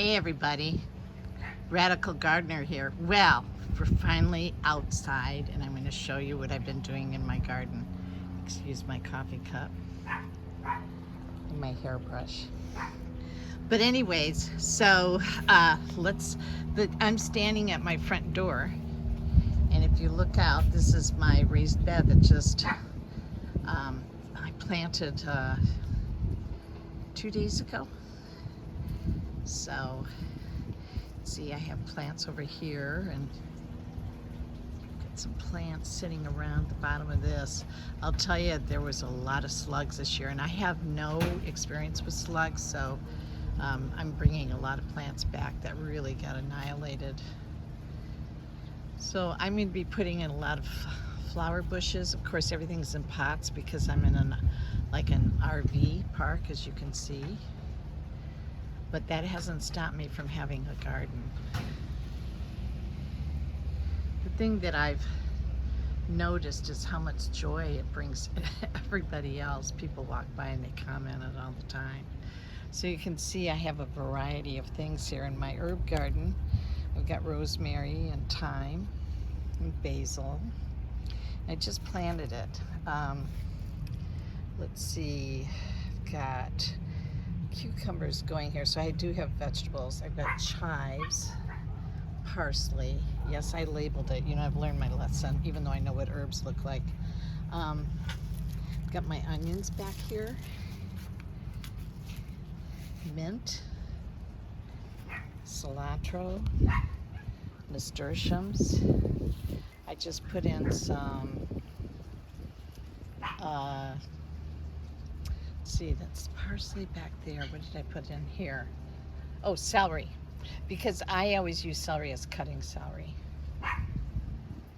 Hey everybody, Radical Gardener here. Well, we're finally outside and I'm going to show you what I've been doing in my garden. Excuse my coffee cup and my hairbrush. But anyways, so I'm standing at my front door, and if you look out, this is my raised bed that just I planted 2 days ago. So, see, I have plants over here and got some plants sitting around the bottom of this. I'll tell you, there was a lot of slugs this year, and I have no experience with slugs, so I'm bringing a lot of plants back that really got annihilated. So I'm going to be putting in a lot of flower bushes. Of course, everything's in pots because I'm in an RV park, as you can see. But that hasn't stopped me from having a garden. The thing that I've noticed is how much joy it brings everybody else. People walk by and they comment it all the time. So you can see I have a variety of things here in my herb garden. I've got rosemary and thyme and basil. I just planted it. Let's see, I've got cucumbers going here, so I do have vegetables. I've got chives, parsley. Yes, I labeled it. You know, I've learned my lesson, even though I know what herbs look like. I've got my onions back here, mint, cilantro, nasturtiums. I just put in some see, that's parsley back there. What did I put in here? Oh, celery, because I always use celery as cutting celery.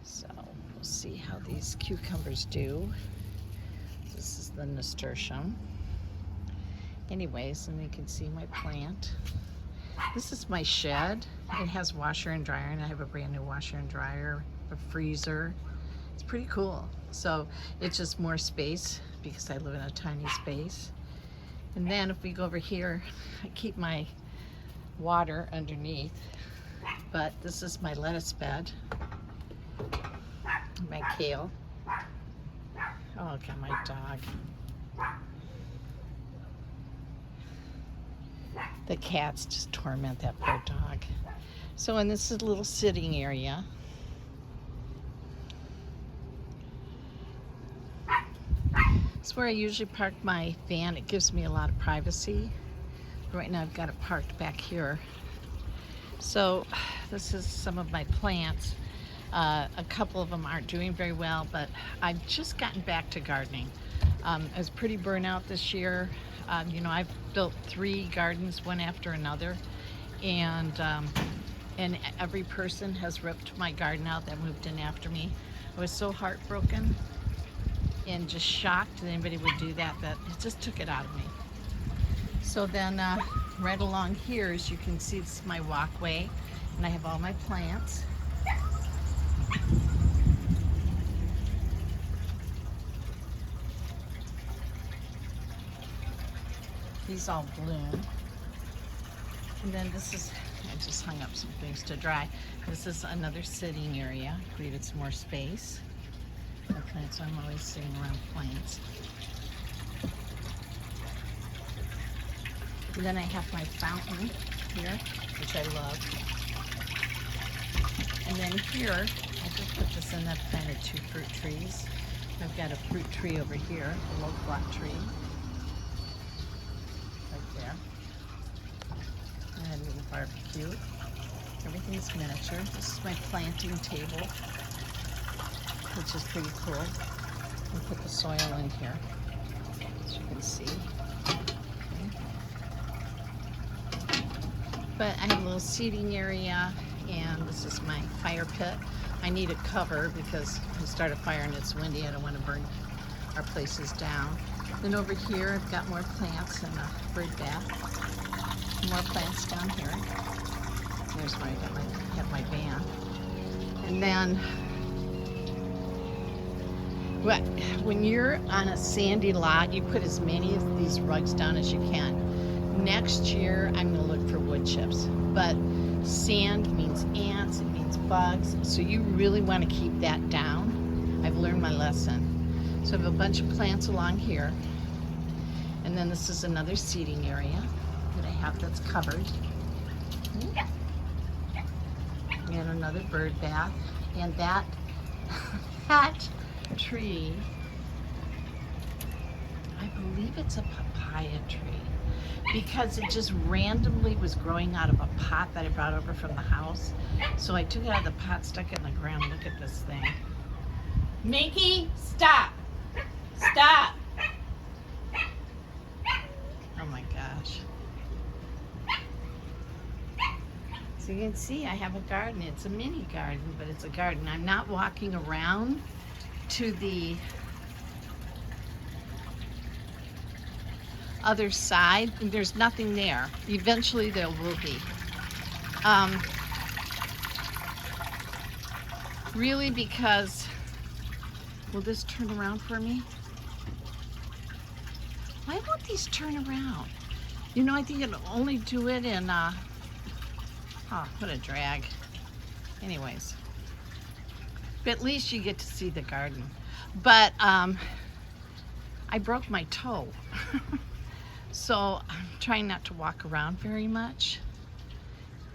So we'll see how these cucumbers do. This is the nasturtium. Anyways, and you can see my plant. This is my shed. It has washer and dryer, and I have a brand new washer and dryer, a freezer. It's pretty cool. So it's just more space because I live in a tiny space. And then if we go over here, I keep my water underneath. But this is my lettuce bed, my kale. Oh, look at my dog. The cats just torment that poor dog. So, and this is a little sitting area. It's where I usually park my van. It gives me a lot of privacy. Right now I've got it parked back here. So this is some of my plants. A couple of them aren't doing very well, but I've just gotten back to gardening. I was pretty burnout this year. You know, I've built 3 gardens, one after another, and every person has ripped my garden out that moved in after me. I was so heartbroken and just shocked that anybody would do that, that it just took it out of me. So then right along here, as you can see, this is my walkway, and I have all my plants. These all bloom. And then this is, I just hung up some things to dry. This is another sitting area, created some more space. My plants, so I'm always sitting around plants. And then I have my fountain here, which I love. And then here, I just put this in, I've planted 2 fruit trees. I've got a fruit tree over here, a loquat tree. Right there. I had a little barbecue. Everything's miniature. This is my planting table, which is pretty cool. I'll put the soil in here, as you can see. Okay. But I have a little seating area, and this is my fire pit. I need a cover because I start a fire and it's windy. I don't want to burn our places down. Then over here, I've got more plants and a bird bath. More plants down here. There's where I have my van. And then when you're on a sandy lot, you put as many of these rugs down as you can. Next year, I'm going to look for wood chocolate chips. But sand means ants, it means bugs, so you really want to keep that down. I've learned my lesson. So I have a bunch of plants along here, and then this is another seating area that I have that's covered. And another bird bath. And that, that tree, I believe it's a papaya tree, because it just randomly was growing out of a pot that I brought over from the house. So I took it out of the pot, stuck it in the ground. Look at this thing. Mickey, stop! Stop! Oh my gosh. So you can see I have a garden. It's a mini garden, but it's a garden. I'm not walking around to the other side. There's nothing there. Eventually there will be. Really, because, will this turn around for me? Why won't these turn around? You know, I think it'll only do it in, oh, what a drag. Anyways, but at least you get to see the garden. But I broke my toe. So I'm trying not to walk around very much.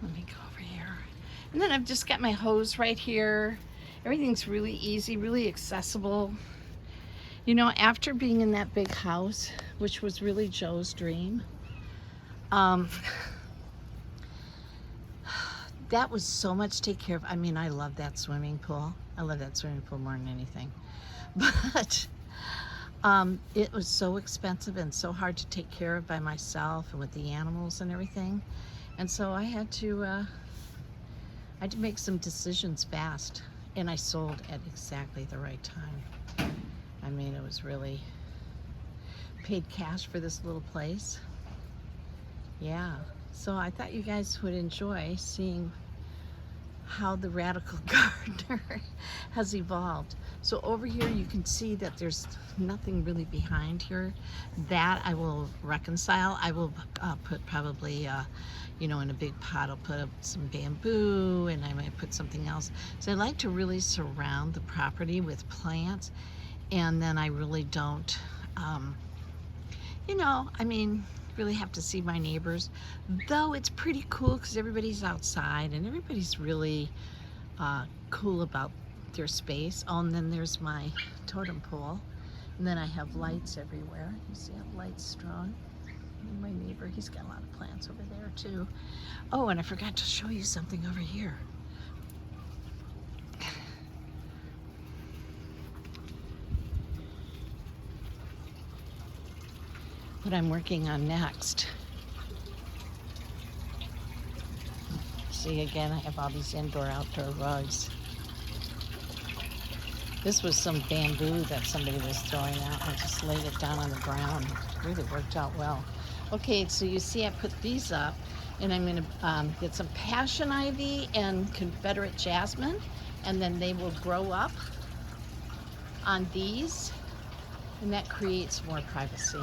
Let me go over here. And then I've just got my hose right here. Everything's really easy, really accessible. You know, after being in that big house, which was really Joe's dream, that was so much to take care of. I mean, I love that swimming pool. I love that swimming pool more than anything. But it was so expensive and so hard to take care of by myself and with the animals and everything. And so I had to make some decisions fast, and I sold at exactly the right time. I mean, it was really paid cash for this little place. Yeah, so I thought you guys would enjoy seeing how the radical gardener has evolved. So over here you can see that there's nothing really behind here. That I will reconcile. I will put probably, you know, in a big pot I'll put up some bamboo, and I might put something else. So I like to really surround the property with plants, and then I really don't, you know, I mean, really have to see my neighbors, though it's pretty cool because everybody's outside and everybody's really cool about their space. Oh, and then there's my totem pole, and then I have lights everywhere. You see, I have lights strung. And my neighbor, he's got a lot of plants over there too. Oh, and I forgot to show you something over here. What I'm working on next. See, again, I have all these indoor-outdoor rugs. This was some bamboo that somebody was throwing out. I just laid it down on the ground. It really worked out well. Okay, so you see I put these up, and I'm gonna get some passion ivy and Confederate jasmine, and then they will grow up on these, and that creates more privacy.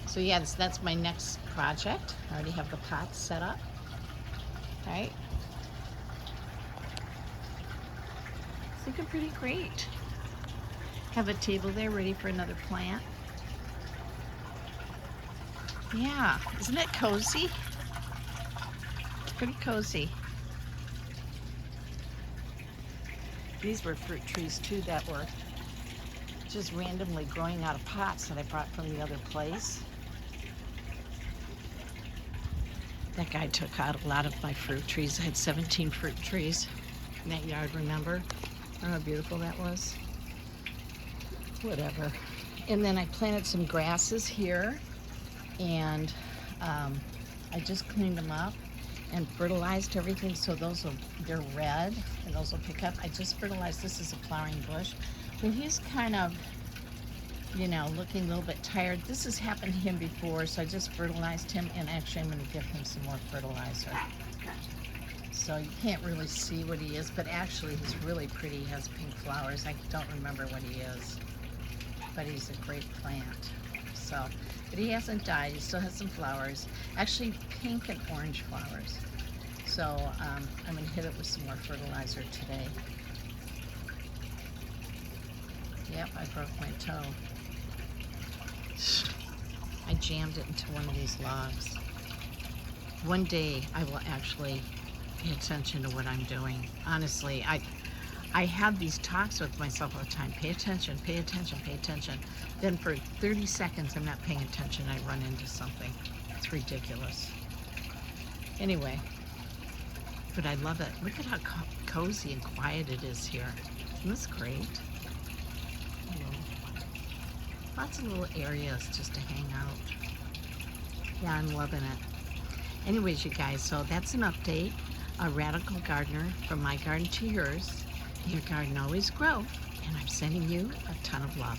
So yes, that's my next project. I already have the pots set up. All right. It's looking pretty great. Have a table there ready for another plant. Yeah, isn't it cozy? It's pretty cozy. These were fruit trees too that were just randomly growing out of pots that I brought from the other place. That guy took out a lot of my fruit trees. I had 17 fruit trees in that yard, remember? I don't know how beautiful that was. Whatever. And then I planted some grasses here, and I just cleaned them up and fertilized everything, so they're red, and those will pick up. I just fertilized, this is a flowering bush. When he's kind of, you know, looking a little bit tired, this has happened to him before, so I just fertilized him, and actually I'm going to give him some more fertilizer. So you can't really see what he is, but actually he's really pretty. He has pink flowers. I don't remember what he is, but he's a great plant. so. But he hasn't died. He still has some flowers. Actually, pink and orange flowers. So I'm going to hit it with some more fertilizer today. Yep, I broke my toe. I jammed it into one of these logs. One day I will actually pay attention to what I'm doing. Honestly, I have these talks with myself all the time. Pay attention, pay attention, pay attention. Then for 30 seconds I'm not paying attention. I run into something. It's ridiculous. Anyway, but I love it. Look at how cozy and quiet it is here. Isn't this great? Lots of little areas just to hang out. Yeah, I'm loving it. Anyways, you guys, so that's an update. A radical gardener, from my garden to yours. Your garden always grow, and I'm sending you a ton of love.